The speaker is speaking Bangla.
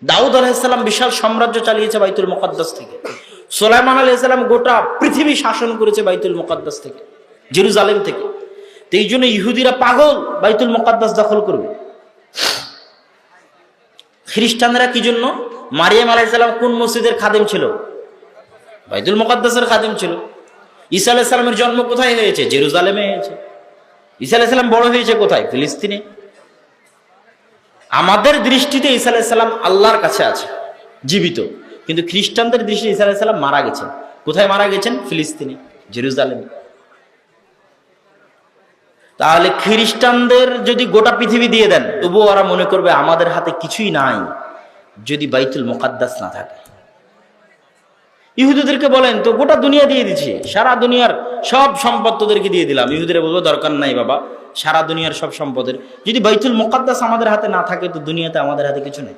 দাউদ আলাইহিসসালাম বিশাল সাম্রাজ্য চালিয়েছে বাইতুল মুকাদ্দাস থেকে। সুলাইমান আলাইহিসসালাম গোটা পৃথিবী শাসন করেছে বাইতুল মুকাদ্দাস থেকে, জেরুজালেম থেকে। তো এই জন্য ইহুদিরা পাগল বাইতুল মুকাদ্দাস দখল করবে। খ্রিস্টানরা কি জন্য? মারিয়াম আলাইহিসসালাম কোন মসজিদের খাদেম ছিল? বাইতুল মুকাদ্দাসের খাদেম ছিল। ঈসা আলাইহিস সালামের জন্ম কোথায় হয়েছে? জেরুজালেমে হয়েছে। ঈসা আলাইহিস সালাম বড় হয়েছে কোথায়? ফিলিস্তিনে। আমাদের দৃষ্টিতে ঈসা আলাইহিস সালাম আল্লাহর কাছে আছে, জীবিত, কিন্তু খ্রিস্টানদের দৃষ্টিতে ঈসা আলাইহিস সালাম মারা গেছেন। কোথায় মারা গেছেন? ফিলিস্তিনে, জেরুজালেমে। তাহলে খ্রিস্টানদের যদি গোটা পৃথিবী দিয়ে দেন, তবুও ওরা মনে করবে আমাদের হাতে কিছুই নাই যদি বাইতুল মুকাদ্দাস না থাকে। ইহুদিদেরকে বলেন তো গোটা দুনিয়া দিয়ে দিচ্ছি, সারা দুনিয়ার সব সম্পদ তোদেরকে দিয়ে দিলাম। ইহুদিরা বলবো দরকার নাই বাবা, সারা দুনিয়ার সব সম্পদের যদি বাইতুল মুকাদ্দাস আমাদের হাতে না থাকে তো দুনিয়াতে আমাদের হাতে কিছু নেই।